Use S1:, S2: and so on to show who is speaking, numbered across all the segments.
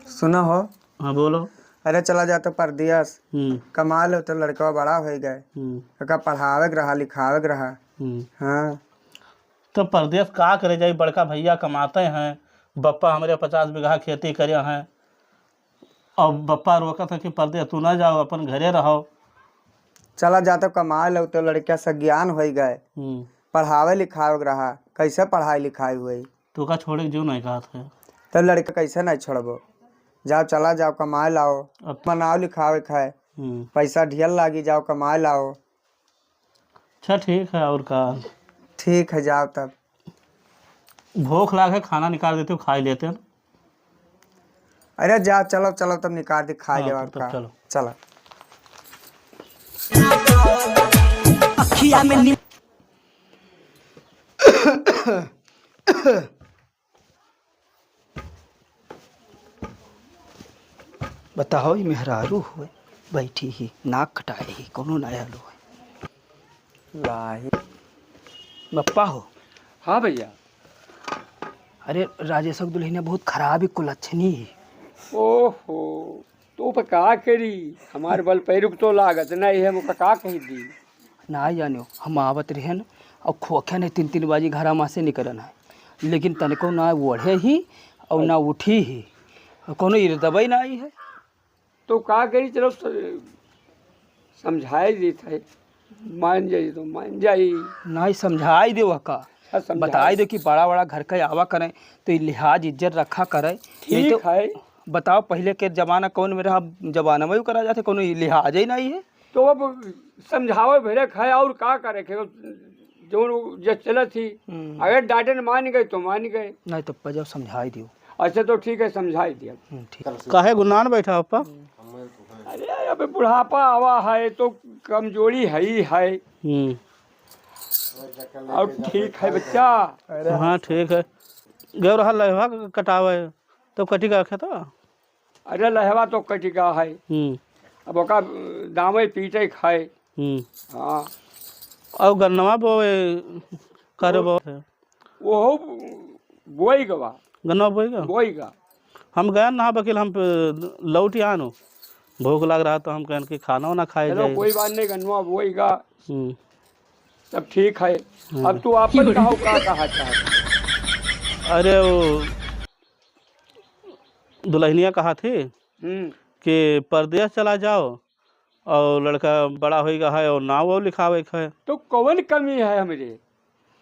S1: सुना हो।
S2: हाँ बोलो।
S1: अरे चला जाता परदेस कमा लो तो लड़का बड़ा हो गए पढ़ावे के रहा लिखावे के रहा। हाँ
S2: तो परदेश का करे जाई, बड़का भैया कमाते हैं, बप्पा हमारे 50 बीघा खेती करे हैं और बप्पा रोकत है कि परदेश तू ना जाओ, अपन घरे रहो।
S1: चला जाता कमा लो तो लड़का से ज्ञान हो गए पढ़ावे लिखावे के रहा। कैसे पढ़ाई लिखाई हुई
S2: तो का छोड़े के जो नहीं कहा था।
S1: तो लड़का कैसे नहीं छोड़बो। जाओ चला जाओ कमाए लाओ मनाओ लिखावे खाए पैसा ढेर लागी जाओ कमाए लाओ।
S2: अच्छा ठीक है और का।
S1: ठीक है जाओ तब।
S2: भूख लागे खाना निकाल देते हो, खा ही लेते हैं।
S1: अरे जाओ चलो चलो तब निकाल दे खा ले। और
S2: तो
S1: का
S2: चलो
S1: चलो।
S3: बताओ ये मेहरारू हुए बैठी ही नाक कटाए ही कोनो नया लो है
S1: लाही
S3: बप्पा हो।
S4: हाँ भैया।
S3: अरे राजेश दुल्हनिया बहुत खराब ही कुलच्छनी है।
S4: ओहो तो पे का करी, हमारे बल पैरुक तो लागत नहीं है, मुका का कही दी
S3: ना जानो हम आवत रहे न और खोखे ने 3-3 बाजी घर में से निकलन है, लेकिन तनिको ना ओढ़े ही और ना उठी ही, कोनो दवाई ना आई है।
S4: तो का करी, चलो समझाई देता है, मान जाई तो मान जाई।
S3: ना ही समझाई दे वह का बताई दो कि बड़ा बड़ा घर का आवा करे तो लिहाज इज्जत रखा करे। नहीं
S4: ठीक है।
S3: बताओ पहले के जमाना कौन मेरा जमाना में करा जाते, कोनो लिहाज ही नहीं है।
S4: तो अब समझावे भेरे खाए और का करे के जो चला थी। अगर डांटे न मान गए तो मान गए,
S3: नहीं तो पजाओ समझाई दियो।
S4: अच्छा तो ठीक है समझाई दिया।
S3: ठीक
S2: काहे गुनान बैठा पप्पा।
S4: अरे अब बुढ़ापा आवा है तो कमजोरी है ही है। और ठीक है बच्चा।
S2: हाँ ठीक है। गौर हाल लहवा कटावे तो कटी का रखे तो।
S4: अरे लहवा तो कटिका है, अब ओका दामे पीटे खाए। हाँ
S2: और गन्नवा बोए करे बो
S4: वो बोई गवा
S2: गन्नवा बोएगा
S4: बोई का।
S2: हम गए ना वकील, हम लौट ही आनो, भूख लग रहा तो हम कहन कि खाना ना खाए
S4: चलो
S2: जाए।
S4: कोई बात नहीं, गन्नवा बोई का सब ठीक है। अब तू आपन कहो का कहा चाहता।
S2: अरे वो दुल्हनिया कहा थी कि परदेश चला जाओ और लड़का बड़ा होएगा है और नाव वो लिखावे है।
S4: तो कौन कमी है हमरे।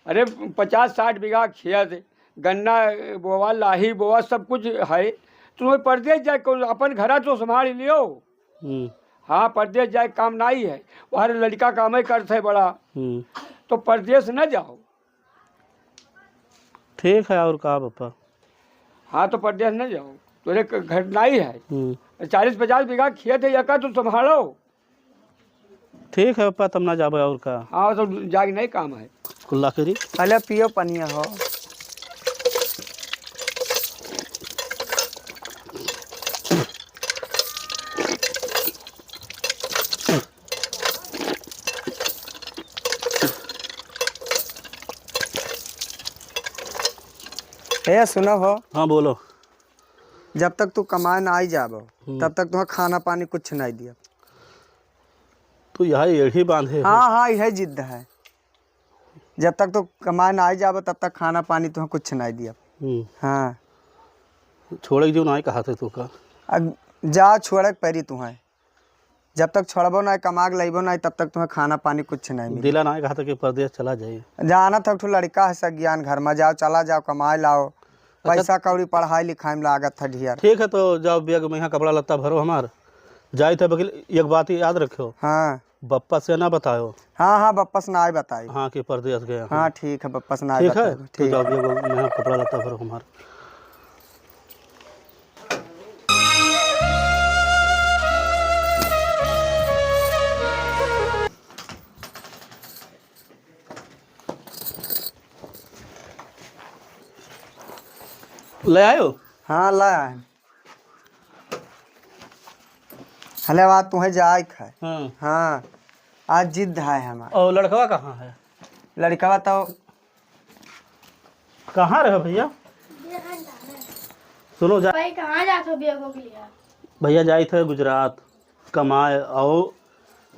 S4: अरे 50-60 बीघा खेत, गन्ना बोवा लाही बोवा सब कुछ है। तुम्हें परदेश जाए अपन घरा तो संभाल लियो। हाँ परदेश जाए काम नहीं है, वहाँ लड़का काम ही करते बड़ा। तो परदेश न जाओ।
S2: ठीक है और कहा पापा।
S4: हाँ तो परदेश न जाओ, तोरे घर नहीं है। 40-50 बीघा खेत है, यका तो संभालो।
S2: ठीक है पापा, तब ना जाबे और का।
S4: हाँ तो जाग नहीं काम है।
S2: कुल्ला करी
S1: अले पियो पनिया हो। ए सुनो हो।
S2: हाँ बोलो।
S1: जब तक तू कमाए ना आई जाबो तब तक तुम्हें खाना पानी कुछ नहीं दिया।
S2: तो यहाँ एड़ी बांधे।
S1: हाँ हाँ यही जिद्द है। जब तक तू कमाए ना आई जाबो तब तक खाना पानी तुम्हें कुछ नहीं दिया। हाँ
S2: छोड़े जो ना कहा थे तू का।
S1: जा छोड़े पैरी तुम्हें, जब तक छोड़बो ना कमा के लेबो ना तब तक तुम्हें खाना पानी कुछ नहीं मिले।
S2: दिला ना कहा था कि परदेश चला जाइए।
S1: जाना था तो लड़का है सज्ञान घर में जाओ चला जाओ कमाए लाओ। पैसा कौड़ी पढ़ाई लिखाई में लागत था ढेर।
S2: ठीक है तो जाओ बैग में यहाँ कपड़ा लत्ता भरो हमार जाए थे वकील। एक बात ही याद रखो।
S1: हाँ
S2: बप्पा से ना बताओ।
S1: हाँ हाँ बप्पस ना आई बताई।
S2: हाँ कि परदेश गए।
S1: हाँ ठीक है बप्पस ना आई
S2: ठीक है
S1: बताई।
S2: तो जाओ बैग में यहाँ कपड़ा लत्ता भरो हमार। ले आयो।
S1: हाँ ला हले बात तुम्हें जाए खाए। हाँ आज जिद्द है हमारा।
S2: और लड़कवा कहाँ है।
S1: लड़का तो
S2: कहाँ रहे भैया। सुनो जा
S5: भाई कहाँ जाते हो बेगों के लिए?
S2: भैया जाए थे गुजरात कमाए और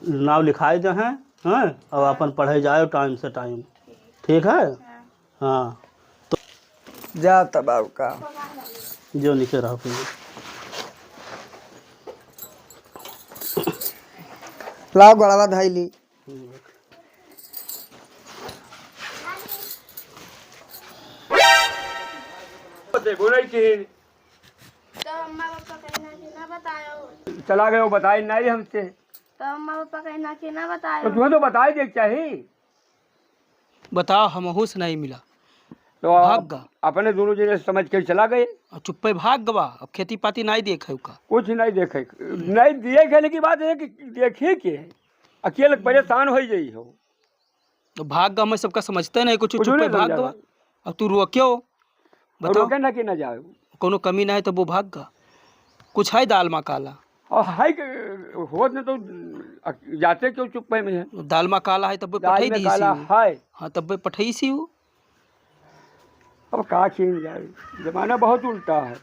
S2: नाव लिखाए जो हैं और अपन पढ़े जाए टाइम से टाइम। ठीक है। हाँ
S1: जा तब आओ का
S2: जो नीचे रहो फिर।
S1: लाओ गड़वा धैली।
S4: देखो नहीं कि
S5: तो अम्मा पापा कहना कि ना बतायो।
S4: चला गए वो बताए नहीं हमसे,
S5: तो अम्मा पापा कहना कि ना बतायो।
S4: तो तुम्हें तो बताए देख चाहिए।
S3: बताओ हमहू से नहीं मिला,
S4: तो
S3: भाग गा।
S4: अपने दोनों जने समझ के चला गए,
S3: और चुप्पे भाग गवा। अब खेती पाती नहीं देखे का।
S4: कुछ नहीं देखे, नहीं दिए कहने की बात है कि देखिए के अकेले परेशान हो जाई हो।
S3: तो भाग गा, हमें सबका समझते नहीं कुछ।
S4: कुछ
S3: चुप्पे
S4: नहीं
S3: भाग
S4: समझा
S3: गवा। अब तू रोक्यो
S4: और
S3: बताओ,
S4: रोके ना कि ना जाओ।
S3: कोनो कमी नहीं तो वो भाग गा। कुछ है दाल मा काला?
S4: और हाई हो न तो जाते क्यों चुप में है।
S3: दाल मा काला है तब
S4: दाल
S3: पठाई
S4: में
S3: दी
S4: काला है,
S3: हाँ तब पठाई सी वो।
S4: अब कहा छीन जाए, जमाना बहुत उल्टा है।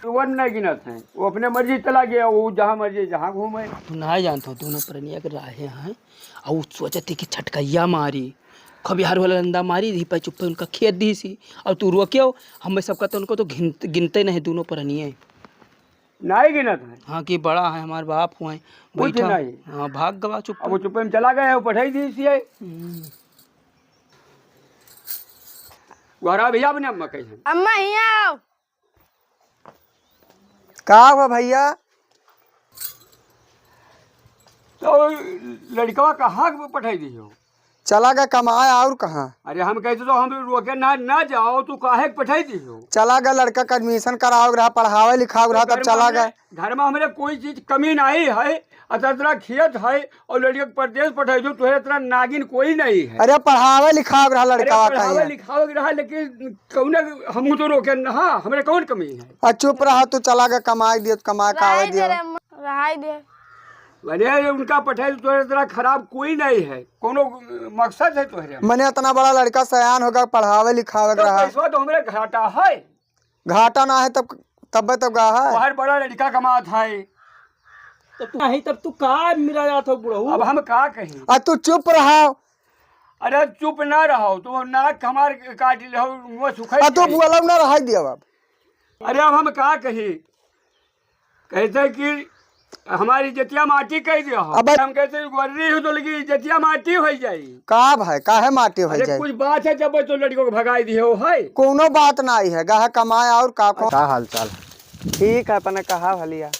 S4: वन नहीं गिनत है, वो अपने मर्जी चला गया, वो जहाँ मर्जी जहाँ घूमे।
S3: तू ना जानता दोनों परनिया के राहे हैं और वो सोचते कि छटकैया मारी खबिहार वाला अंदा मारी दी पे चुप्पे उनका खेत दी सी। और तू रोक्यो हमें सबका तो उनको तो गिनते नहीं दोनों परनिये।
S4: नहीं गिनत है,
S3: हाँ कि बड़ा है हमारे बाप हुए
S4: कुछ
S3: बैठा।
S4: नहीं।
S3: हाँ भाग गवा चुप।
S4: अब वो चुप्पे में चला गया, वो पढ़ाई दी सी है। घरा भैया अपने अम्मा कही है।
S5: अम्मा यहाँ आओ।
S1: का हुआ भैया?
S4: तो लड़कवा कहाँ पढ़ाई दी हो?
S1: चला गया कमाए और कहाँ?
S4: अरे हम कहते तो हम रोके ना जाओ, तू काहे पढ़ाई दी हो?
S1: चला गया लड़का का एडमिशन कराओ रहा, पढ़ावे लिखाओ रहा, तब चला गया।
S4: घर में हमारे कोई चीज कमी नहीं है, अच्छा तेरा खेत है और लड़के को परदेश पठाई दो, तुहे तेरा नागिन कोई नहीं है।
S1: अरे पढ़ावे लिखाओ रहा
S4: अरे
S1: लड़का
S4: पढ़ावे लिखावे रहा, लेकिन कौन हम तो रोके ना, हाँ हमारे कौन कमी है?
S1: और चुप रहा, तू चला गया कमाई दियो कमा के आवे
S5: रहाई दे रे
S1: दियो।
S5: अम्मा, रहाई दे।
S4: अरे उनका पढ़ाई तो तेरा खराब कोई नहीं है, कोनो मकसद है तुहरे।
S1: मैंने इतना बड़ा लड़का सयान होगा, पढ़ावे लिखावे
S4: तो
S1: रहा।
S4: पैसा तो हमारे घाटा है,
S1: घाटा ना है तब तो गा है।
S4: बाहर बड़ा लड़का कमात है।
S3: तब तू का मिला जाता बुढ़ऊ।
S4: अब हम का कहीं?
S1: और तू चुप रहा।
S4: अरे चुप ना रहो, तुम नाक हमार काट लो, मुँह सुखाई
S1: और तू
S4: जाई।
S1: बोला ना रहा दियो अब।
S4: अरे अब हम का कही, कहते कि हमारी जतिया माटी कह दिया हो।
S1: अब
S4: हम कहते गोरी हो तो लगी जतिया माटी हो जाई।
S1: का भाई काहे माटी हो
S4: अरे
S1: जाए?
S4: कुछ बात है जब तो लड़कों को भगाई दिए हो है।
S1: कोनो बात नहीं है, गाह कमाए और का हाल चाल ठीक है अपने कहा भलिया।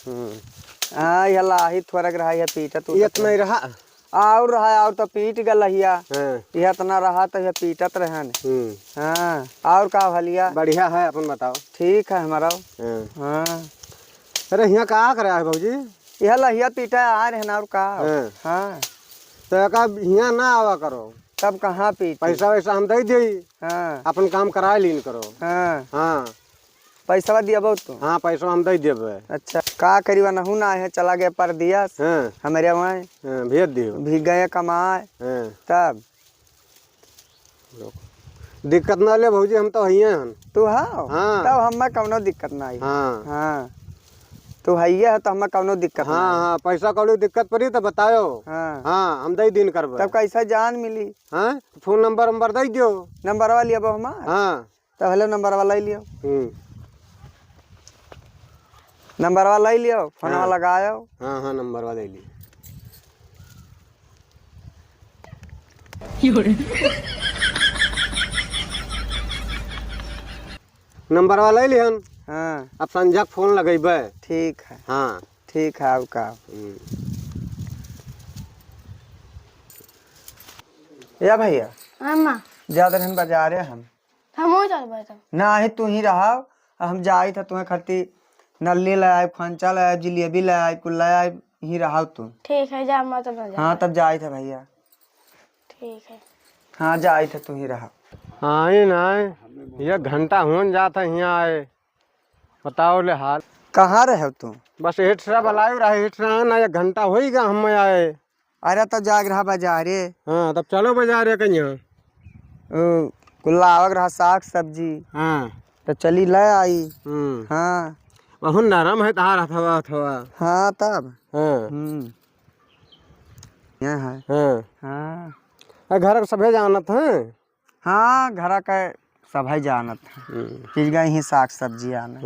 S1: हाँ ये लाही थोड़ा रहा है पीटा तू
S6: इतना ही रहा
S1: और रहा और तो पीट गल हिया। यह इतना रहा तो यह पीटत रहन। हाँ और का भलिया?
S6: बढ़िया है, अपन बताओ।
S1: ठीक है हमारा। हाँ
S6: अरे यहाँ कहाँ करे है भाजी?
S1: यह लहिया पीटा आ रहे ना और का। हाँ
S6: तो यहाँ ना आवा करो,
S1: तब कहाँ पीट?
S6: पैसा वैसा हम दे दी,
S1: हाँ
S6: अपन काम करा लीन करो।
S1: हाँ
S6: हाँ
S1: पैसा दिया बहुत तू?
S6: हाँ पैसा हम दे देवे।
S1: अच्छा का करीबा नहू ना है, चला गया परदिया हमारे वहाँ
S6: भेज दियो।
S1: भी गए कमाए तब
S6: दिक्कत ना ले भौजी, हम तो हइये हन।
S1: तू हाँ तब हमें कौनो दिक्कत ना आई।
S6: हाँ
S1: हाँ तू हइये है तो हमें कौनो दिक्कत
S6: हाँ हाँ पैसा कौड़ी दिक्कत पड़ी तो बतायो।
S1: हाँ
S6: हाँ हम दे दिन करबे।
S1: तब कैसा जान मिली?
S6: हाँ फोन नंबर दे दियो।
S1: नंबर वाला लिया हमार?
S6: हाँ
S1: तब हेलो नंबर वाला ही लियो। नंबर वाला ही लियो, फोन वाला लगायो।
S6: हाँ हाँ नंबर वाला ले ली। नंबर वाला ही लिहन।
S1: हाँ
S6: अब संजय के फोन लगेबे।
S1: ठीक है।
S6: हाँ
S1: ठीक है। अब का या भैया
S5: अम्मा
S1: ज्यादा दिन बाजार है हम
S5: हो चल बैठो
S1: ना ही तू ही रहा। हम जाई था तुम्हें खरती नल्ली ले आए, फंचा ले आए, जिलेबी ले आए, कुल ले आए, ही रहा तू।
S5: ठीक है जा अम्मा, तब जा।
S1: हाँ तब जाई था भैया।
S5: ठीक है।
S1: हाँ जाई था तू ही रहा।
S6: हाँ ही ना ये घंटा होन जाता यहाँ आए, बताओ ले हाल।
S1: कहाँ रहे तू?
S6: बस हेठरा बलायो रहा, हेठरा ना एक घंटा हो ही गया हम आए।
S1: अरे तब जाग रहा बाजारे।
S6: हाँ तब चलो बाजार है कहीं।
S1: कुल्ला आवक रहा साग सब्जी।
S6: हाँ
S1: तो चली ले आई।
S6: हम्म।
S1: हाँ
S6: बहुत नरम है तार हथवा हथवा।
S1: हाँ तब
S6: हाँ
S1: यहाँ है।
S6: हाँ।
S1: हाँ
S6: घर सभे जानत है।
S1: हाँ घर का सब है जानत है। चीज गई ही साग सब्जी आने।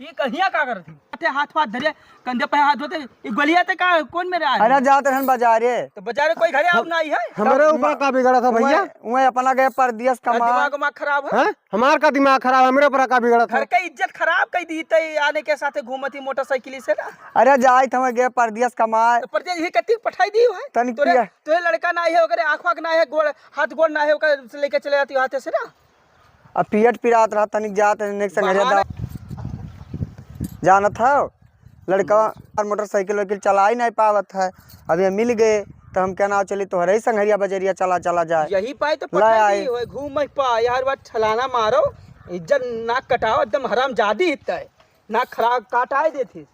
S3: ये कहिया का करत थी हाथे हाथ धरे कंधे पे हाथ धोते ये गलिया ते का कौन मेरा है
S1: अरे जाते रहन बाजारे
S3: तो बाजार कोई घरे अब नहीं है
S6: हमारे ऊपर का बिगड़ा था भैया।
S1: वही अपना गए परदेश कमा।
S3: दिमाग उमाग खराब है
S6: हैं? हमार का दिमाग खराब, हमारे ऊपर का बिगड़ा था।
S3: घर का इज्जत खराब कर दी तई आने के साथे घूमती मोटरसाइकिल से ना
S1: अरे जाए थे गए परदेश कमाए।
S3: तो परदेश ही कति पठाई दी है
S1: तनिक
S3: तोरे
S1: पिया।
S3: तोरे लड़का ना है ओकरे आंख वाक ना है गोड़ हाथ गोड़ ना है ओकर से लेके चले जाती हाथे से ना
S1: अब पियट पिरात रहा तनिक जात संग जाना था लड़का और मोटरसाइकिल वकील चला ही नहीं पावत है। अभी हम मिल गए तो हम क्या नाव चली तो हरे संघरिया बजरिया चला चला जाए।
S3: यही पाए तो
S1: ला
S3: पठाई
S1: आए।
S3: दी होए घूम मत पा यार बात छलाना मारो इज्जत नाक कटाओ एकदम हराम जादी हितता है नाक खराब काटाए देती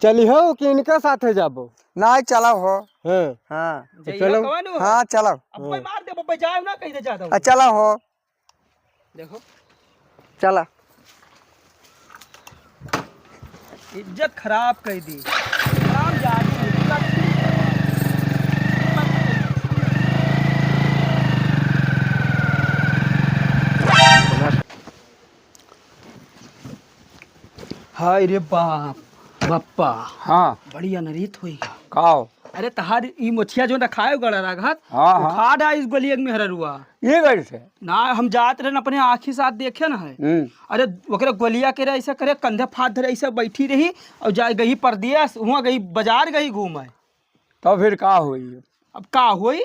S6: चली हो कि इनके साथे जाबो।
S1: नहीं चलो हो।
S6: हाँ
S1: हाँ
S6: चलो।
S1: हाँ चलो।
S3: अब कोई मार दे बब्बे जाए ना कहीं से ज्यादा
S1: चलो हो
S3: देखो
S1: चला।
S3: इज्जत खराब कर दी हराम जादी हाय रे बाप बप्पा
S4: हाँ
S3: बड़ी अनरीत हुई
S4: खाओ।
S3: अरे तहार ई मोछिया जो रखाए गड़ा राघत
S4: हाँ, हाँ।
S3: खा डा इस गलियक में हरर हुआ
S4: ये कैसे?
S3: ना हम जात रहे अपने आँखी साथ देखे ना है अरे ओकरे गोलिया के ऐसे करे कंधे फाट धरे ऐसे बैठी रही और जा गई परदेश वहाँ गई बाजार गई घूमे
S4: तो फिर का हुई?
S3: अब का होई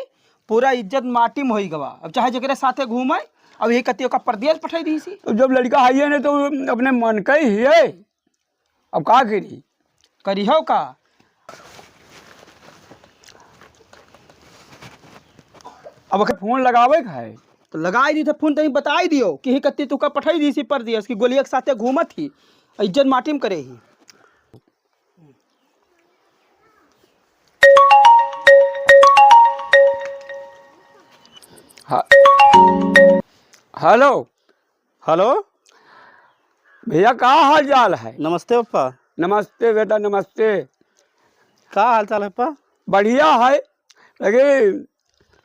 S3: पूरा इज्जत माटी में होई गवा अब चाहे जकरे साथे घूमे अब ये कति का परदेश पठाई दी सी
S4: तो जब लड़का है ने तो अपने मन का ही है। अब का करी?
S3: करी हो का
S4: अब अगर फोन लगावे का है
S3: तो लगाई दी थे फोन तनी बताई दियो कि ही कति तुका पठाई दी सी परदेश की गोलिया के साथे घूमत थी इज्जत माटी में करे ही
S4: हेलो
S2: हेलो
S4: भैया का हाल चाल है?
S2: नमस्ते पप्पा।
S4: नमस्ते बेटा नमस्ते।
S2: का हाल चाल है पप्पा?
S4: बढ़िया है लेकिन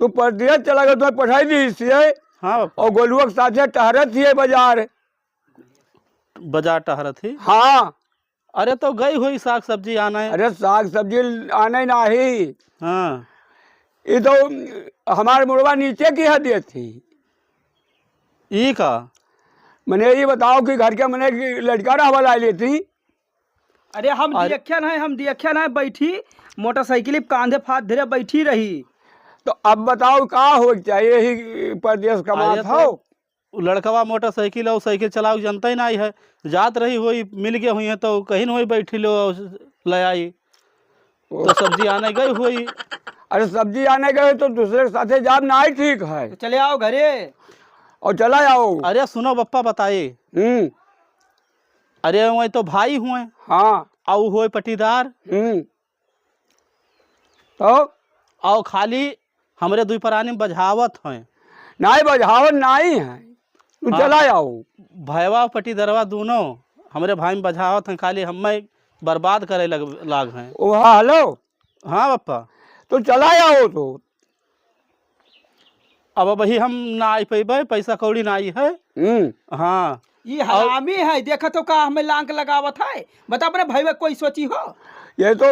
S4: तू परदेश चला गया तो पढ़ाई दी सी है
S2: हाँ पप्पा।
S4: और गोलुआ के साथ टहरत थी बाजार।
S2: बाजार टहरत थी।
S4: हाँ
S2: अरे तो गई हुई साग सब्जी आना है।
S4: अरे साग सब्जी आने नहीं।
S2: हाँ
S4: ये तो हमारे मुड़वा नीचे की हदियत थी।
S2: ई का
S4: मैंने ये बताओ कि घर के मैंने लड़का रहा ला लेती।
S3: अरे हम देखिया ना बैठी मोटरसाइकिल कांधे फाथ धरे बैठी रही
S4: तो अब बताओ का हो चाहिए ही परदेश कमा
S2: अरे
S4: था।
S2: तो लड़कवा मोटरसाइकिल और साइकिल चलाओ जनता ही नहीं है जात रही हुई मिल गए हुई है तो कहीं न हुई बैठी लो ले आई तो सब्जी आने गई हुई।
S4: अरे सब्जी आने गए तो दूसरे के साथे जाब ना ही ठीक है
S3: तो चले आओ घरे
S4: और चला जाओ।
S2: अरे सुनो बप्पा बताइए। अरे वही तो भाई हुए
S4: हाँ
S2: और हुए पटीदार
S4: तो
S2: और खाली हमरे दुई प्राणी बझावत हैं
S4: नहीं बजावत नहीं है तू
S2: हाँ।
S4: चला जाओ।
S2: भैवा पटीदरवा दोनों हमरे भाई में बझावत हैं खाली हमें बर्बाद करे लाग हैं।
S4: ओ हाँ हेलो
S2: हाँ बप्पा।
S4: तो चला जाओ तो
S2: अब वही हम ना आई पेबे पैसा कौड़ी ना आई है। हाँ
S3: ये हरामी है देखा तो का हमें लांक लगावत है बता अपने भाई कोई सोची हो
S4: ये तो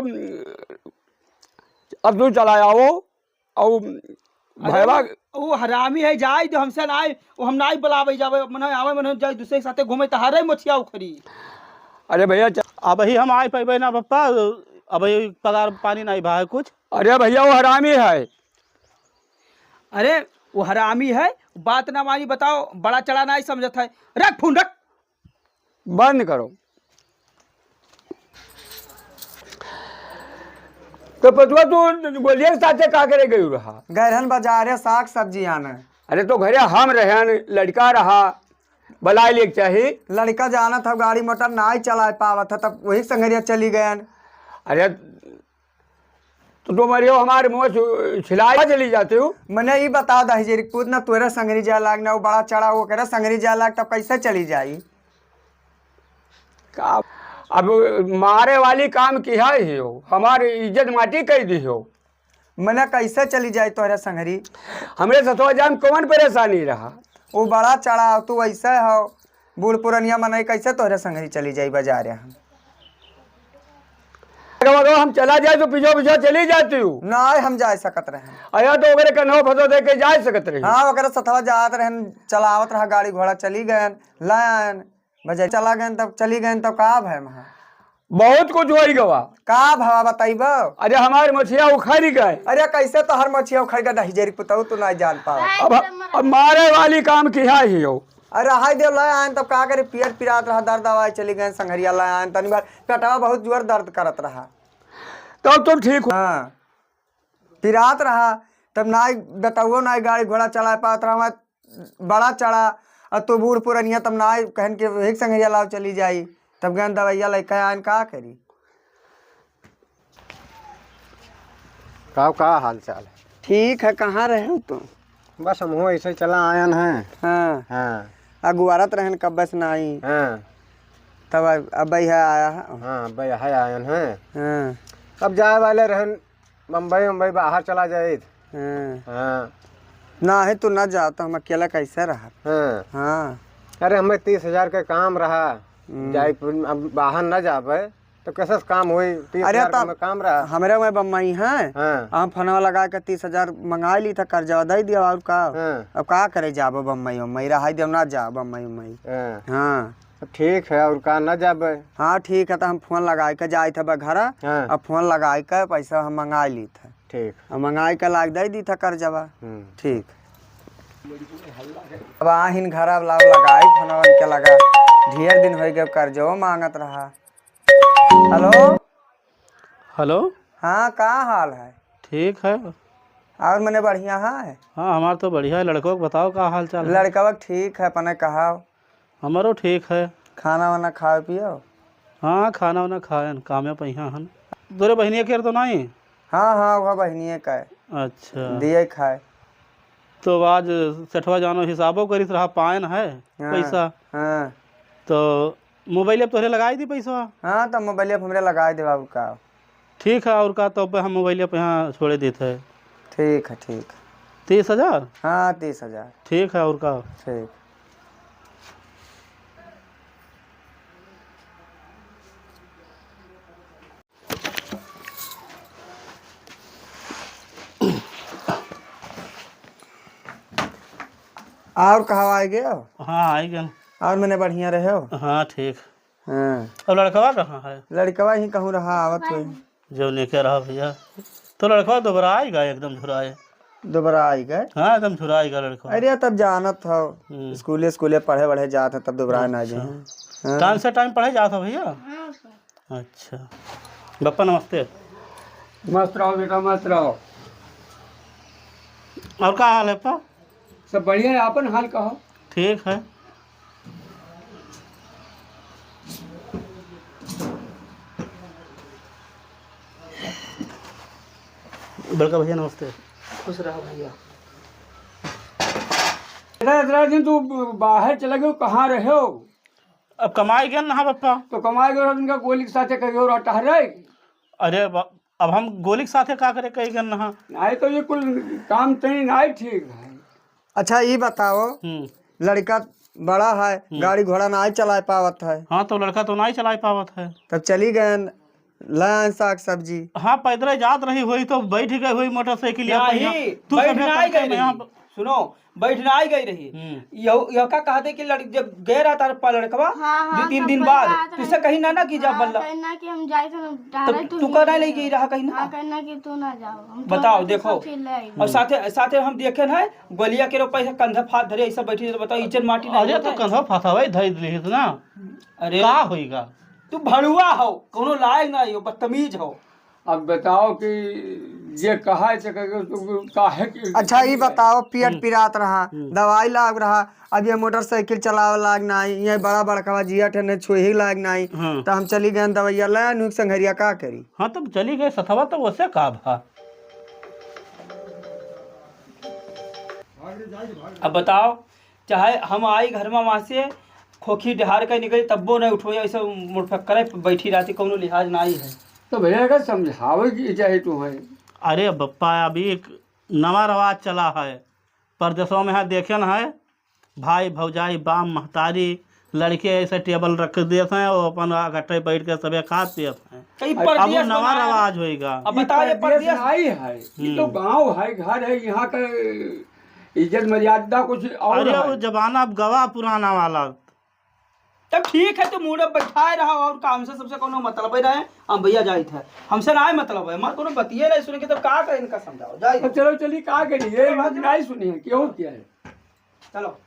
S4: अब तू चला जाओ और भैया
S3: वो हरामी है जाए जो हमसे ना आए वो हम ना बुलावे जावे मन आवे मन जाए दूसरे के साथे घूमे तो हरे मछिया उखरी।
S4: अरे भैया
S2: अब ही हम आई पेबे ना पप्पा अब पगार पानी नहीं भा है कुछ।
S4: अरे भैया वो हरामी है।
S3: अरे वो हरामी है बात ना मानी बताओ बड़ा चढ़ा नहीं समझत है रख फोन रख
S4: बंद करो। तो पतुआ तू बोलिए साथे का करे गई रहा?
S1: गैरहन बाजार है साग सब्जी आना।
S4: अरे तो घरे हम रहे लड़का रहा बुलाए ले चाहिए।
S1: लड़का जाना था गाड़ी मोटर ना ही चला पावा था तब वही संगरिया चली गए।
S4: अरे तो तुम अरे हमारे मुँह छिला चली जाते हो।
S1: मने ये बताओ दही पूत ना तोरा संगरी जा लाग ना वो बड़ा चढ़ा वो कह संगरी जा लाग तब कैसे चली जाई?
S4: का अब मारे वाली काम किया ही हो, हमारी इज्जत माटी कह दी हो।
S1: मने कैसे चली जाई तोरा संगरी?
S4: हमरे सतवा जाम कौन परेशानी रहा?
S1: वो बड़ा चढ़ा तू ऐसे हो बूढ़ पुरनिया मने कैसे तोरा संगरी चली जाई बाजार?
S4: अगर हम चला जाए तो पीछे पीछे चली जाती हूँ
S1: ना हम जा सकत रहे।
S4: अया तो वगैरह कन्हो फसो दे के जा सकत रही।
S1: हाँ वगैरह सथवा जात रहन चलावत रहा गाड़ी घोड़ा चली गए लान बजाय चला गए तब चली गए तब का है वहाँ
S4: बहुत कुछ हो गवा।
S1: का भावा बताइब?
S4: अरे हमारे मछिया उखड़ गए।
S1: अरे कैसे तो हर मछिया उखड़ गए दही पुतऊ तू नहीं जान पाओ।
S4: अब मारे वाली काम किया ही हो।
S1: अरे हाय दे लाए आन तब का करे पियर पिरात रहा दर्द दवाई चली गए संघरिया लाए आन तनी बार पेटवा बहुत जोर दर्द करत रहा
S4: तब तो ठीक हो।
S1: हाँ पिरात रहा तब ना बताओ ना गाड़ी घोड़ा चला पात रहा बड़ा चढ़ा और तू बूढ़ पुरनिया तब ना कहन के एक संघरिया लाओ चली जाई तब गन दवाइया लेके आन का करी?
S6: का हाल चाल है?
S1: ठीक है। कहाँ रहे हो तुम?
S6: बस हम हो ऐसे चला आयन हैं।
S1: हाँ
S6: हाँ
S1: अगुआरत रहन कब बस ना आई
S6: हाँ
S1: तब अब है आया है।
S6: हाँ भाई है आयन हैं।
S1: हाँ
S6: अब जाए वाले रहन मुंबई बाहर चला जाए।
S1: हाँ
S6: हाँ
S1: ना है तू ना जा तो हम अकेला कैसे रहा?
S6: हाँ
S1: हाँ
S6: अरे हमें 30,000 का काम रहा जाए अब बाहर न जाबे तो कैसे काम हुई? 30,000 का काम रहा
S1: हमारे में बम्बई है।
S6: हाँ
S1: हम फोनवा लगा के 30,000 मंगा ली था कर्जा दे दिया और का
S6: हाँ
S1: अब का करे जाबो बम्बई उम्बई रहा दे ना जा बम्बई उम्बई।
S6: हाँ
S1: हाँ
S6: ठीक है और का न जाबे?
S1: हाँ ठीक है तो हम फोन लगा के जाए थे घर
S6: हाँ
S1: अब फोन लगा के पैसा हम मंगा ली था
S6: ठीक
S1: अब मंगा के लाग दे दी था कर्जवा। ठीक अब आहिन घर अब लाभ लगाई फोनवा के लगा ढेर दिन हो गए कर्जो मांगत रहा। Hello
S2: hello.
S1: हाँ का हाल है?
S2: ठीक है।
S1: और मैंने बढ़िया है।
S2: हाँ हमारा तो बढ़िया है। लड़कों को बताओ का हाल चाल है?
S1: लड़का ठीक है अपने कहा
S2: हमारो ठीक है।
S1: खाना वाना खाओ पियो?
S2: हाँ खाना वाना खाए कामे पहिया हन। तोरे बहनिया के तो नहीं?
S1: हाँ हाँ वह बहनिए का
S2: अच्छा
S1: दिए खाए
S2: तो आज सेठवा जानो हिसाबो करित रहा पायन है पैसा।
S1: हाँ
S2: तो मोबाइल अब तोहरे लगाई दी पैसा?
S1: हाँ तो मोबाइल हमरे लगा दे बाबू का।
S2: ठीक है और का तो पे हम मोबाइल पे यहाँ छोड़े देते है।
S1: ठीक है ठीक।
S2: 30,000?
S1: हाँ 30,000
S2: ठीक है और का।
S1: ठीक। और कहाँ आए गए हो?
S2: हाँ आई गन।
S1: और मैंने बढ़िया रहे हो?
S2: हाँ ठीक।
S1: हाँ
S2: अब लड़कवा कहाँ है?
S1: लड़कवा ही कहूँ रहा आवत हुई
S2: जो लेके रहा भैया तो लड़कवा दोबारा आएगा एकदम झुराए?
S1: दोबारा आई गए?
S2: हाँ एकदम झुराएगा लड़का।
S1: अरे तब जानत हो स्कूले स्कूले पढ़े बढ़े जात है तब दोबारा ना जाए।
S2: टाइम से टाइम पढ़े जाता भैया? अच्छा बप्पा नमस्ते।
S4: मस्त रहो बेटा मस्त रहो।
S2: और क्या हाल है पा?
S4: सब बढ़िया है अपन हाल कहो।
S2: ठीक है। बड़का भैया नमस्ते।
S3: खुश रहो भैया।
S4: इतना दिन तू बाहर चला गए कहाँ रहे हो?
S2: अब कमाई गया ना पप्पा?
S4: तो कमाए गए उनका गोली के साथ कहीं और टहरे।
S2: अरे अब हम गोली के साथ का करे कही गन ना?
S4: नहीं तो ये कुल काम तनी नहीं ठीक है।
S1: अच्छा ये बताओ लड़का बड़ा है गाड़ी घोड़ा ना चला पावत है।
S2: हाँ तो लड़का तो नहीं चला पावत है।
S1: तब चली गए लान साग सब्जी।
S2: हाँ पैदल जात रही हुई तो बैठ गई हुई मोटरसाइकिल।
S3: सुनो बैठना आई गई रही यह का कहते कि जब गए रहा तार लड़कवा 2-3 दिन बाद तुझसे कहीं ना कि जा बल्ला
S5: कहना कि हम जाए
S3: तो तू का नहीं ले गई रहा कहीं ना?
S5: कहना कि तू ना जाओ।
S3: बताओ देखो और साथे साथे हम देखे ना गोलिया के पैसा कंधा फाट धरे ऐसा बैठी तो बताओ इज्जत माटी नहीं।
S2: अरे तो कंधा फसावे धई दिली ना।
S3: अरे
S2: का होईगा?
S3: तू भड़ुआ हो कोनो लायक नहीं हो बदतमीज हो।
S4: अब बताओ कि ये कहा काहे कि
S1: अच्छा ये बताओ पियट पिरात रहा दवाई लाग रहा अब ये मोटरसाइकिल चलावे लाग नहीं ये बड़ा बड़का जिया ठने छुही लाग नहीं तो हम चली गए दवाइया लाया नुक संघरिया का करी।
S2: हाँ तब चली गए सथवा तो वैसे का भा
S3: अब बताओ, चाहे हम आई घर में वहाँ से खोखी डहार का निकली तब्बो नहीं उठो, ऐसा मुड़फक्कर बैठी रहती, कोनो लिहाज नहीं है।
S4: तो भैया का समझावे की चाहे तू है।
S2: अरे बप्पा अभी एक नवा रवाज चला है परदेशों में, है देखे न है, भाई भौजाई बाम महतारी लड़के ऐसे टेबल रख देते हैं और अपन इकट्ठे बैठ के सबे खा पीते हैं।
S3: कई
S2: अब वो
S3: परदेश
S2: नवा
S3: बनाया।
S2: रवाज होएगा।
S3: अब बताओ ये परदेश
S4: आई है, ये तो गांव है, घर है, यहाँ का इज्जत मर्यादा कुछ और
S2: अरे
S4: है।
S2: वो जमाना अब गवा पुराना वाला।
S3: तब ठीक है, तो मुँह बैठाए रहा और काम से सबसे कोनो मतलब ही रहे। हम भैया जाए थे, हमसे ना मतलब है, हमारे कोनो बतिए नहीं सुने के, तब का करें इनका समझाओ जाए।
S4: अब चलो चलिए का करिए, नहीं सुनी है क्यों क्या है।
S3: चलो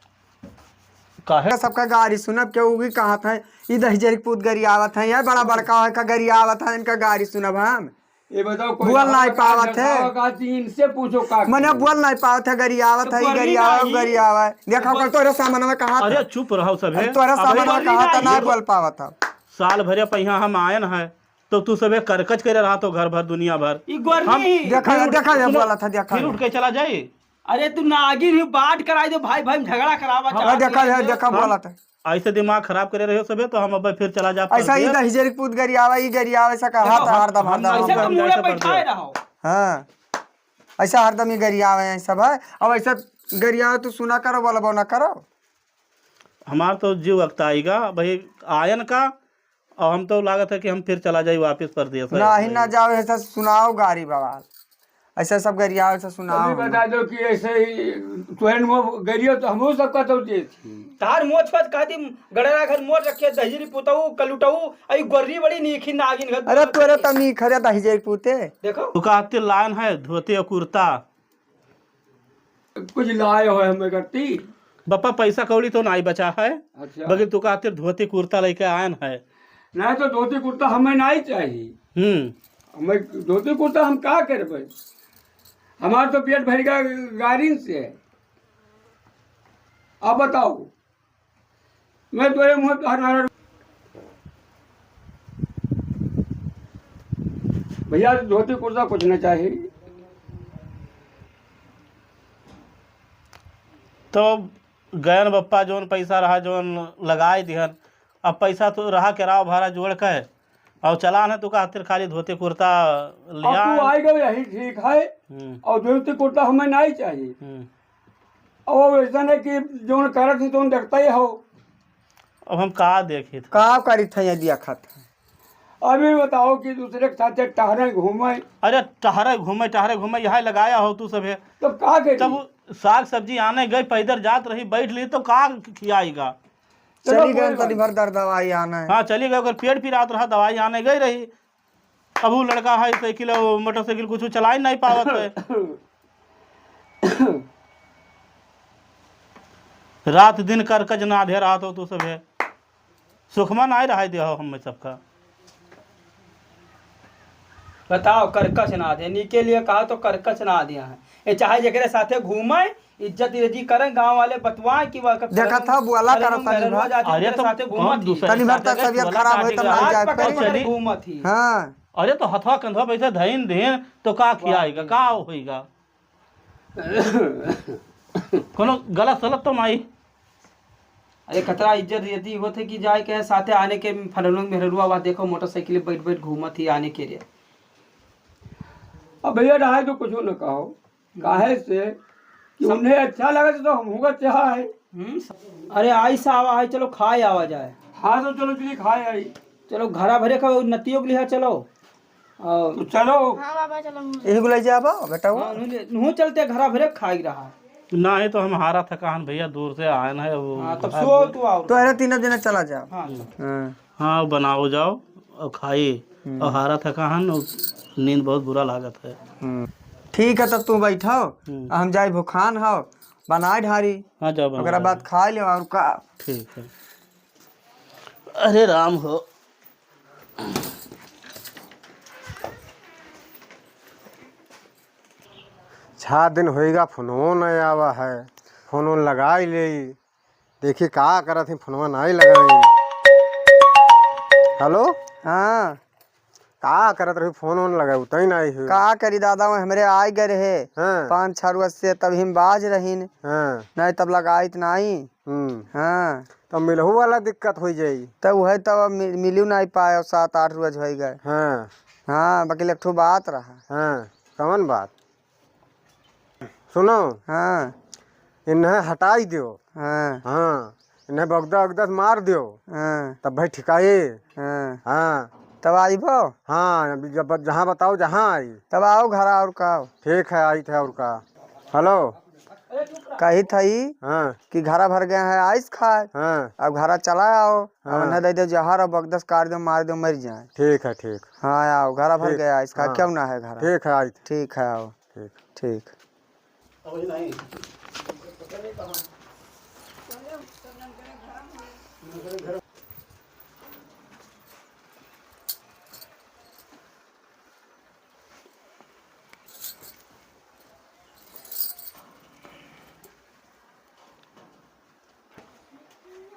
S2: काहे
S1: सबका गाड़ी सुनब के उगी कहाँ था ई दहजरी पूत गरी आवत है, यह बड़ा बड़का है का गरी आवत है, इनका गाड़ी सुनब हम।
S4: ये बताओ
S1: बोल नहीं पावत है।
S4: इनसे पूछो का
S1: मने बोल नहीं पावत है, गरी आवत है, ई गरी आवत गरी आवत। देखो कर तोरे सामान में कहा
S2: अरे चुप रहो सबे।
S1: तोरे सामान में कहा था नहीं बोल पावत है।
S2: साल भरे पहिया हम आयन है तो तू सबे करकच करे रहा तो घर भर दुनिया भर।
S3: ये गोरनी
S1: देखा देखा ये बोला था, देखा
S2: फिर उठ के चला जाए।
S3: अरे तू नागिन ही बात कराई दो, भाई भाई में झगड़ा करावा
S1: हाँ, देखा बोला था।
S2: ऐसे दिमाग खराब करे रहे हो सबे तो हम अब फिर चला जा।
S1: ऐसा ही दहजरी पूत गरी आवा, ई गरी आवे ऐसा कहा था हरदम
S3: ऐसे तो
S1: हरदम।
S3: मुँह बैठाए रहो।
S1: हाँ ऐसा हरदम ही गरी आवे हैं सब है। अब ऐसा गरी आवे तू सुना करो बोला ना करो।
S2: हमार तो जीव वक्त आएगा भाई आयन का, और हम तो लागत है कि हम फिर चला जाए वापस परदेश।
S1: ना ही ना जाओ ऐसा सुनाओ गाड़ी बवाल, ऐसा सब गरिया ऐसा सुनाओ।
S4: अभी बता दो कि ऐसे ही तुहन मुँह गरियो तो हमो सबका तो थी।
S3: तार मोच पत कहती गड़रा घर मोच रखे, दहजरी पुतऊ कलुटऊ, आई गोर्री बड़ी नीखी नागिन घर।
S1: अरे तोरे तमी खरे दहजरी पूते।
S3: देखो
S2: तू कहते लाइन है धोती और कुर्ता।
S4: कुछ लाए हो हमें करती।
S2: बप्पा पैसा कौड़ी तो नहीं बचा है,
S4: अच्छा
S2: बगैर तू कहते धोती कुर्ता लेके आयन है।
S4: नहीं तो धोती कुर्ता हमें नहीं चाहिए। हमें धोती कुर्ता हम क्या करबे, हमार तो पेट भर गया गाड़ी से। अब बताओ मैं तोरे मुँह पर भैया धोती कुर्ता कुछ न चाहिए।
S2: तो गयन बप्पा जोन पैसा रहा जोन लगाए दिहन, अब पैसा तो रहा किराया भाड़ा जोड़ के और चला न तू कहते खाली धोती कुर्ता लिया।
S4: अब तू आएगा यही ठीक है, और धोती कुर्ता हमें नहीं चाहिए। और ऐसा नहीं कि जो करत है तो देखता ही हो।
S2: अब हम कहा देखे थे
S1: का करी था ये दिया खत।
S4: अभी बताओ कि दूसरे के साथ टहरे घूमे।
S2: अरे टहरे घूमे यहाँ लगाया हो तू सबे,
S4: तो का करी?
S2: तब साग सब्जी आने गई पैदल जात रही बैठ ली तो का खियाएगा।
S1: चली गए तो भर दर दवाई आना है।
S2: हाँ चली गई, अगर पेट पिरात रहा दवाई आने गई रही। अब वो लड़का है साइकिल मोटरसाइकिल कुछ चला ही नहीं पावत है। रात दिन कर कज ना दे रहा तो तू सब है सुखमा नहीं रहा दे हो हम सबका।
S3: बताओ करकच ना दे, नी के लिए कहा तो करकच ना दिया है। ये चाहे जगह साथे घूमे इज्जत इज्जत करें, गांव वाले बतवाएं कि वह
S1: देखा था बुआला करा था नहीं भर।
S2: अरे तो
S3: साथे
S2: कौन
S3: घूमत
S2: दूसरा
S1: तनी भर तक तबीयत खराब होई तब नहीं जाए
S3: पकड़
S1: पाई।
S3: पकड़ घूमत ही।
S1: हाँ
S2: अरे तो हथवा कंधवा पैसे धइन देन तो का खियाएगा का होएगा। कोनो गलत सलत तो नहीं।
S3: अरे खतरा इज्जत यदि होते कि जाए के साथे आने के फलनों मेहरुआ वा देखो मोटरसाइकिल बैठ बैठ घूमत ही आने के लिए।
S4: अब भैया रहा तो कुछ न कहो, काहे से कि उन्हें अच्छा लगे तो हम होगा चाह है।
S3: अरे आई सा आवा है, चलो खाए आवा जाए।
S4: हाँ तो चलो चलिए खाए आई।
S3: चलो घरा भरे का नतियों के लिए चलो। और
S4: तो चलो
S5: हाँ बाबा चलो।
S1: यही गुलाई जाबा बेटा वो।
S3: नू चलते घरा भरे खाई रहा।
S2: ना ही तो हम हारा थकान भैया दूर से आए है वो।
S3: हाँ तब सो तू आओ।
S1: तो अरे तीनों दिन चला जाओ।
S3: हाँ
S1: हाँ
S2: हाँ बनाओ जाओ और खाइए, और हारा थकान और नींद बहुत बुरा लागत है।
S1: ठीक है तब तू बैठो, हम जाए भूखान हो बनाए ढारी,
S2: हाँ जाओ
S1: ओकरा बाद खा ले और का।
S2: ठीक है। अरे राम हो।
S6: छा दिन होएगा फोनो नहीं आवा है, फोन लगा ही ले देखी का करा थी, फोनवा नहीं लगाई। हेलो
S1: हाँ
S6: का करत रही फोन वोन लगा उतई नहीं है।
S1: का करी दादा वो हमरे आए गए रहे
S6: हाँ
S1: 5-6 रोज से, तब हम बाज रहीन,
S6: हाँ
S1: नहीं तब लगाइत नहीं। हाँ
S6: तो मिलहू वाला दिक्कत हो जाई।
S1: तब वही तब मिलू नहीं पाए, 7-8 रोज हो गए।
S6: हाँ
S1: हाँ बाकी एक ठो बात रहा।
S6: हाँ कौन बात? सुनो,
S1: हाँ
S6: इन्हें हटाई दो।
S1: हाँ
S6: हाँ इन्हें बगदा वगदा मार दो,
S1: हाँ
S6: तब भाई ठिकाए।
S1: हाँ
S6: हाँ
S1: तब आइबो।
S6: हाँ अभी जब जहाँ बताओ जहाँ आई।
S1: तब आओ घर और का
S6: ठीक है आई थे और का। हेलो
S1: कही थी
S6: हाँ
S1: कि घरा भर गए हैं आइस खाए,
S6: हाँ
S1: अब घरा चला आओ।
S6: हाँ।
S1: अब न दे दो जहर, अब बगदस काट दो मार दो मर जाए।
S6: ठीक है ठीक।
S1: हाँ आओ घरा भर
S6: ठीक।
S1: गए आइस खाए,
S6: हाँ।
S1: क्यों ना है घरा।
S6: ठीक है आई।
S1: ठीक है आओ।
S6: ठीक।
S1: ठीक।
S2: अभी नहीं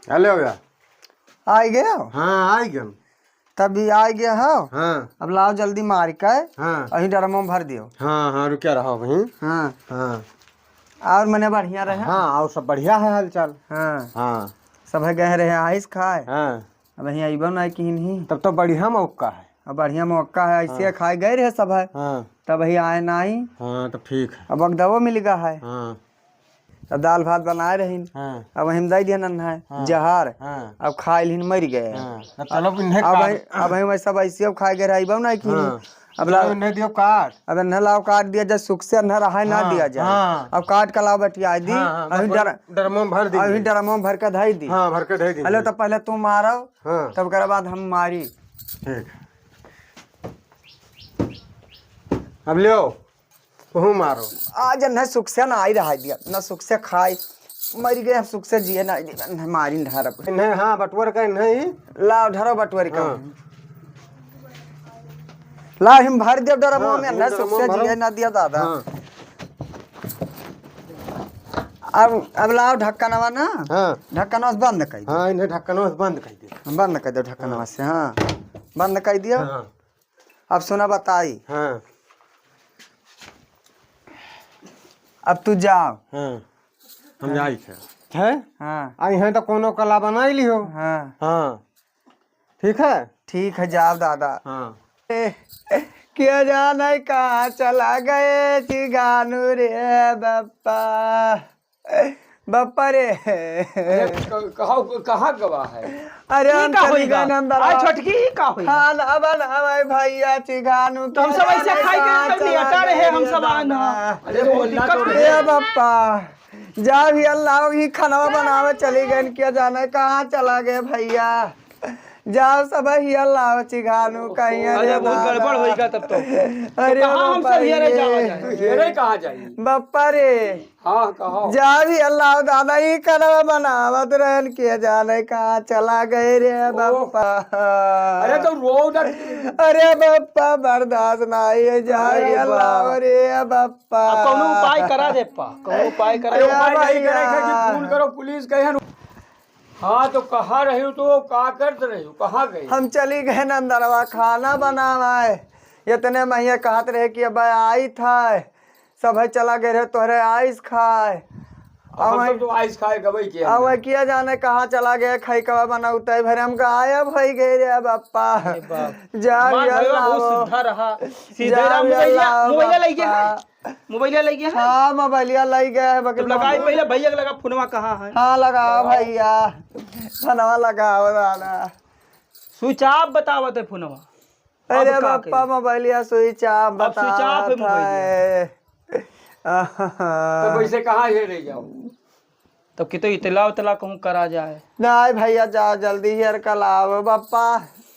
S6: हेलो भैया।
S1: आ गए हो?
S6: हाँ आई गए।
S1: तभी आ गए हो।
S6: हाँ
S1: अब लाओ जल्दी मार के
S6: हाँ
S1: अही डरमो में भर दियो।
S6: हाँ हाँ रुकिया रहो वहीं।
S1: हाँ
S6: हाँ
S1: और मने बढ़िया रहे।
S6: हाँ और सब बढ़िया है हालचाल।
S1: हाँ
S6: हाँ
S1: सब गए रहे आइस खाए,
S6: हाँ
S1: अब यहीं अइबो नहीं कि नहीं।
S6: तब तो बढ़िया मौका है।
S1: अब बढ़िया मौका है, ऐसे खाए गए रहे सब है,
S6: हाँ
S1: तब ही आए नहीं।
S6: हाँ तो ठीक है।
S1: अब अगदवो मिल गया है,
S6: हाँ
S1: अब दाल भात बनाए रही,
S6: हाँ
S1: अब हम दे दिया नन है जहर,
S6: हाँ
S1: अब खाए लिन मर गए।
S6: हाँ तो चलो इन्हें
S1: अब हम सब ऐसे खाए गए रही नहीं कि
S6: हाँ।
S1: अब लाओ
S6: इन्हें दियो काट।
S1: अब न लाओ काट दिया जाए, सुख से न रहा ना दिया जाए।
S6: हाँ।
S1: अब काट के लाओ बटिया दी,
S6: हाँ
S1: अभी
S6: डरमो में भर दी।
S1: अभी ड्रमो में भर के धई दी।
S6: हाँ भर के दे दी।
S1: हेलो तो पहले तुम मारो,
S6: हाँ
S1: तब कर बाद हम मारी।
S6: ठीक। अब लियो तू मारो।
S1: आज न सुख से ना आई रहा दिया, न सुख से खाई मर गए, सुख से जिए ना दिया, मारी ढरब।
S6: इन्हें हाँ बटवर का नहीं।
S1: लाओ ढरो बटवरी का।
S6: हाँ।
S1: ला हम भर दे डरमो
S6: हाँ,
S1: में, न सुख से
S6: भरो।
S1: जिए ना दिया दादा।
S6: हाँ
S1: अब लाओ ढक्कनवा ना,
S6: हाँ
S1: ढक्कनवा से बंद कर
S6: हाँ इन्हें ढक्कनों से बंद कर दे।
S1: दो, बंद कर दो ढक्कनवा से। हाँ बंद कर दियो।
S6: हाँ
S1: अब सुना बताई,
S6: हाँ
S1: अब तू जाओ।
S6: हाँ हम जाई थे है।
S1: हाँ
S6: आई हैं तो कोनो कला बनाई लियो।
S1: हाँ
S6: हाँ ठीक है।
S1: ठीक है जाओ दादा।
S6: हाँ
S1: क्या जाने कहाँ चला गए चिगानू रे बप्पा, बप्पा रे।
S4: कहाँ गवाह है?
S1: अरे
S3: ये
S1: हम
S3: का
S1: चली
S3: होइगा?
S1: गए नंदर
S3: आज छोटकी ही का होइगा?
S1: खाना बनावे भैया चिगानू।
S3: तो हम सब ऐसे खाई के कभी हटा रहे हम सब आना।
S4: अरे वो दिक्कत नहीं।
S1: ए बप्पा जा भी अल्लाह ही खाना बनावे चली गए, क्या जाने कहाँ चला गए भैया। जाओ सब ही अल्लाह चिगानू कहीं।
S3: अरे बहुत गड़बड़ होइगा तब तो।
S1: अरे
S3: कहाँ हम सब हेरे जावा जाए?
S4: हेरे कहाँ जाइए?
S1: बप्पा रे
S4: हाँ कहो।
S1: जा भी अल्लाह दादा ही खाना बनावत रहन, किया जाने कहाँ चला गए रे बप्पा।
S4: अरे तो रो न।
S1: अरे बप्पा बर्दाश्त नहीं है, जा भी अल्लाह रे बप्पा।
S3: अब कौनो उपाय करा दे पा, कौनो उपाय करा
S1: अरे
S3: दे।
S4: उपाय नहीं
S1: भैया।
S4: करे कि फोन करो पुलिस कहे न। हाँ तो कहाँ रही हो तो का करते रही हो, कहाँ गई?
S1: हम चली गए नंदरवा खाना बनावाए, इतने महीने कहत रहे कि अब आई था, सब है चला गए रहे तोहरे आइस खाए।
S4: हम सब तो आइस खाए गवई किया।
S1: अब किया जाने कहाँ चला गया, खाई कवा बनाते भरे हम गायब हो गए रे बप्पा। जा
S3: हमार
S1: भी
S3: भैया बहुत
S1: अल्लाह।
S3: सीधा रहा, सीधे
S1: जा
S3: रहा।
S1: भी
S3: मोबाइलिया
S1: अल्लाह
S3: मोबाइलिया लग गया है,
S1: बप्पा।
S3: मोबाइलिया लग गया है।
S1: हाँ मोबाइलिया लग गया है
S3: तो
S1: बकरी।
S3: लगाई पहले भैया के लगा फोनवा कहाँ है?
S1: हाँ लगाओ भैया, खाना लगाओ दादा।
S3: स्विच ऑफ बतावत है फोनवा।
S1: अरे
S3: अब का
S1: बप्पा मोबाइलिया स्विच ऑफ
S3: अब स्विच ऑफ है
S1: बता।
S4: तो वैसे कहाँ हेरे जाओ?
S3: तब कितो इतला उतला कहूँ करा जाए।
S1: नहीं भैया जाओ जल्दी हेयर कल आओ बप्पा।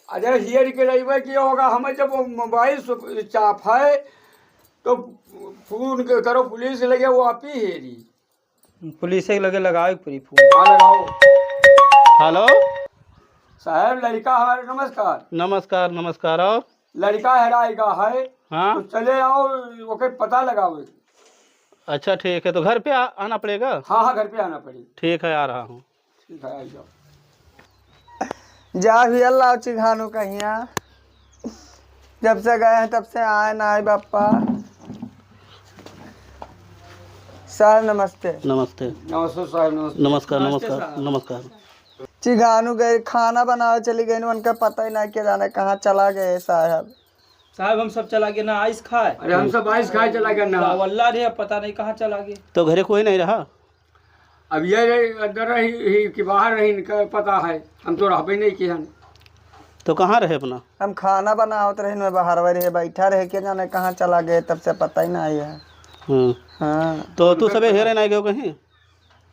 S4: अरे हियर के रही क्या होगा, हमें जब वो मोबाइल चाप है तो फोन करो पुलिस लगे, वो आप ही हेरी।
S3: पुलिस के लगे लगाओ पूरी फोन।
S4: हाँ लगाओ।
S2: हेलो
S4: साहब लड़का है, नमस्कार।
S2: नमस्कार नमस्कार। और
S4: लड़का हेराएगा है
S2: हाँ
S4: तो चले आओ, ओके पता लगाओ।
S2: अच्छा ठीक है, तो घर पे आना पड़ेगा।
S4: हाँ हाँ घर पे आना पड़ी।
S2: ठीक है आ रहा हूँ।
S4: ठीक है आई जाओ।
S1: जा भी अल्लाह चिघानू कहिया। जब से गए हैं तब से आए ना आए बापा। साहब नमस्ते।
S2: नमस्ते।
S4: नमस्ते साहब, नमस्ते।
S2: नमस्कार नमस्कार नमस्कार।
S1: चिगानू गए खाना बनावे चली गई, उनका पता ही नहीं, क्या जाने कहाँ चला गए साहब।
S3: साहब हम सब चला गए ना आइस खाए।
S4: अरे हम सब आइस खाए चला गया ना।
S3: वल्ला रे पता नहीं कहाँ चला गए।
S2: तो घरे कोई नहीं रहा?
S4: अब ये अंदर रही कि बाहर रही इनका पता है, हम तो रहबे नहीं किया।
S2: तो कहाँ रहे अपना?
S1: हम खाना बनावत रहे में बाहर रहे, बैठा रहे, क्या जाने कहाँ चला गए, तब से पता ही नहीं है। हाँ
S2: तो तू सबे हेरे नहीं गयो कहीं?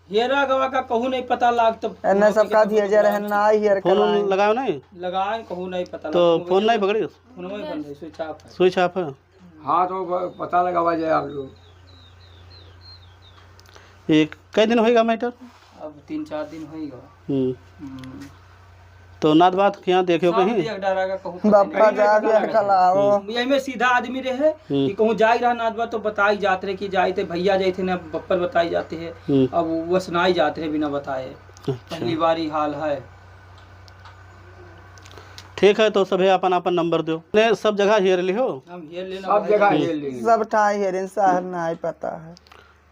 S3: हेरा गवा का कहूँ नहीं पता लाग तो
S1: एने सबका भेजे रहे ना हियर
S2: फोन लगाओ नहीं?
S3: लगाए कहूँ नहीं पता
S2: तो फोन नहीं पकड़ी?
S3: फोन में बंद है, स्विच ऑफ है।
S2: स्विच ऑफ है।
S4: हाँ तो पता लगावा जाए आप लोग।
S2: एक कई दिन होएगा मैटर?
S3: अब 3-4 दिन होएगा।
S2: तो नाद बात क्या देखियो कहीं?
S1: बापा जा हियर कलाओ।
S3: यही में सीधा आदमी रहे कि कहूँ जाई रहा नादवा तो बताई जाते रहे कि जाए थे भैया जाए थे ना बप्पर बताई जाते हैं। अब वो सुनाई जाते रहे बिना बताए। पहली बार ही हाल है।
S2: ठीक है तो सभी अपन अपन नंबर दो। ने सब जगह हेर लियो?
S3: हम हेर लेना
S4: सब जगह हेर लेंगे।
S1: सब ठाई हेरिन साहब नहीं पता है।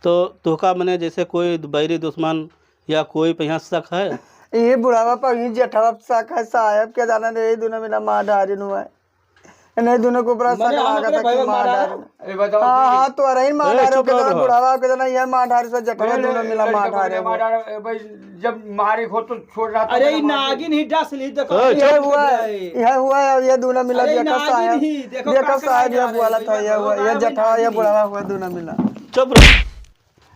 S2: तो तोहका मने जैसे कोई बैरी दुश्मन या कोई पे यहाँ शक है?
S1: ये बुढ़ावा पर ही जेठवा शक है साहब, क्या जाना रे दोनों मिला मार डारी नु है। नहीं दोनों को बड़ा शक लगा था कि मार डारी।
S4: अरे बताओ।
S1: हाँ तो अरे ही मार डारी के जना बुढ़ावा के जना ये मार डारी से जेठवा दोनों मिला मार डारी।
S4: भाई जब मारे खो तो छोड़ रहा था।
S3: अरे नागिन ही डस ली देखो।
S1: ये हुआ है और ये दोनों मिला देखो साहब ये बोला था ये हुआ ये जेठवा ये बुढ़ावा हुआ दोनों मिला।
S2: चुप रहो।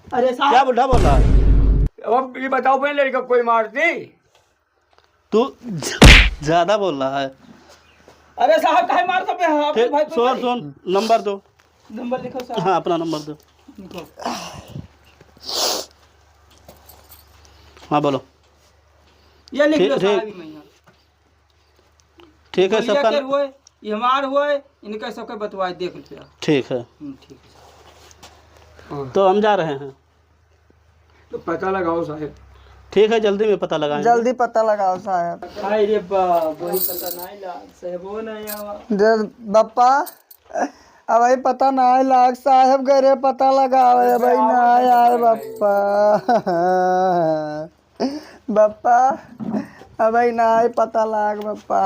S3: अरे साहब
S2: क्या बुढ़ा बोल रहा है?
S4: अब ये बताओ पहले लड़का कोई मार दी?
S2: तू ज्यादा बोल रहा है।
S3: अरे साहब काहे मारता पे आप
S2: ठीक,
S3: भाई
S2: सुन नंबर दो।
S3: नंबर लिखो साहब।
S2: हाँ अपना नंबर दो।
S3: लिखो।
S2: हाँ बोलो।
S3: ये लिख लो
S2: ठीक-
S3: साहब मैया।
S2: ठीक है
S3: बोलिए
S2: सबका
S3: के हुए ये हमार हुए इनका सबका बतवाए देख लो।
S2: ठीक है।
S3: ठीक है।
S2: तो हम जा रहे हैं।
S4: तो पता लगाओ साहब।
S2: ठीक है जल्दी में पता लगाएंगे।
S1: जल्दी पता लगाओ साहब।
S3: हाय रे बाप वही पता नहीं ला सहबो नहीं आवा।
S1: बप्पा अब भाई पता नहीं लाग साहब घरे पता लगावे भाई ना यार बप्पा। बप्पा अब भाई ना पता लाग बप्पा।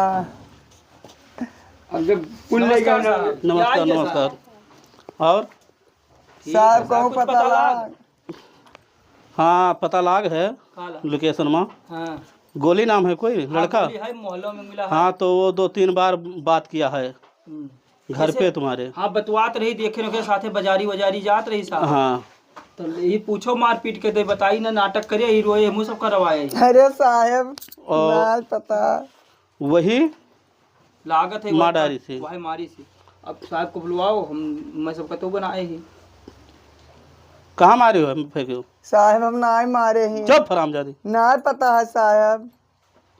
S4: अब जब कुल ले गया ना।
S2: नमस्कार नमस्कार। और
S1: साहब कहूँ पता लाग।
S2: हाँ पता लाग है लोकेशन में।
S3: हां
S2: गोली नाम है कोई लड़का?
S3: है मोहल्लों में मिला है।
S2: हाँ तो वो 2-3 बार बात किया है घर पे तुम्हारे।
S3: हाँ बतवात रही देखे के साथे बाजारी जात रही साहब।
S2: हाँ
S3: तो यही पूछो मार पीट के दे बताई ना नाटक करे ही रोए मुँह सब करवाए।
S1: अरे साहब
S2: और
S1: ना पता
S2: वही
S3: लागत है
S2: मार डारी से।
S3: वही मारी से। अब साहब को बुलवाओ मैं सबका तो बनाए ही।
S2: कहाँ मारे हो फेंके?
S1: साहब हम ना मारे ही।
S2: चुप हरामजादी।
S1: ना पता है साहब।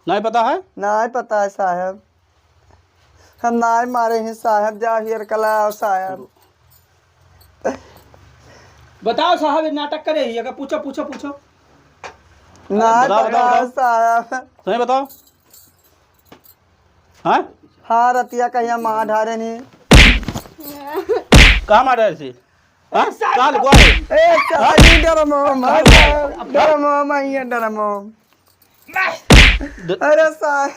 S2: नहीं पता है?
S1: ना पता है साहब। हम ना मारे हैं साहब जा हियर कलाओ साहब।
S3: बताओ साहब ये नाटक करे ही अगर पूछो पूछो पूछो।
S1: ना
S2: बताओ,
S1: पता
S2: बताओ,
S1: है साहब।
S2: सही बताओ। हाँ
S1: हाँ रतिया कहिया माँ ढारे नहीं।
S2: कहाँ मारे ऐसे? हाँ कहाँ लिखवा है?
S1: ए साहब डरमो मैं डरमो। अरे साहब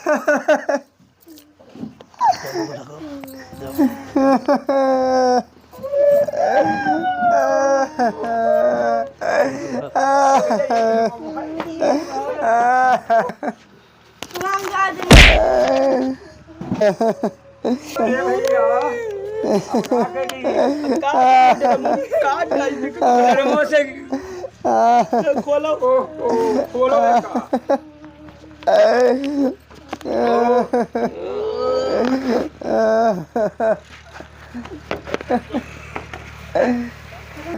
S3: खोलो
S4: खोलो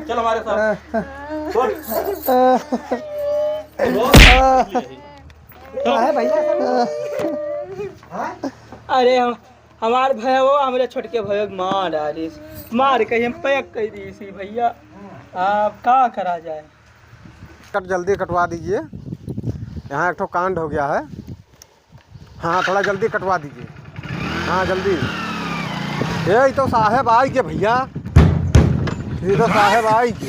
S2: चल हमारे साथ। छोड़।
S1: है भैया।
S3: अरे हमार भैया वो हमारे छोटके भैया मार डाली मार के हम पैक कर दी सी भैया। आप का करा जाए?
S6: कट जल्दी कटवा दीजिए, यहाँ एक ठो कांड हो गया है। हाँ थोड़ा जल्दी कटवा दीजिए। हाँ जल्दी। ये तो साहेब आई के भैया, ये तो साहेब आई के।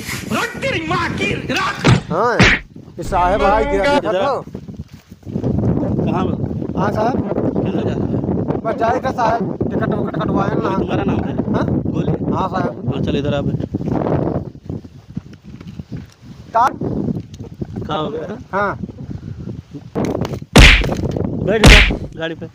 S6: हाँ ये साहेब आई के देखो।
S2: कहाँ
S6: हाँ साहब
S2: किधर जा रहे हैं?
S6: बस जाए का साहब, टिकट विकट कटवाए ना।
S2: तुम्हारा नाम है?
S6: हाँ
S2: बोलिए।
S6: हाँ साहब।
S2: हाँ चल इधर आ बैठ।
S6: कार
S2: क्या हो गया?
S6: हाँ
S2: बैठ जा गाड़ी पे।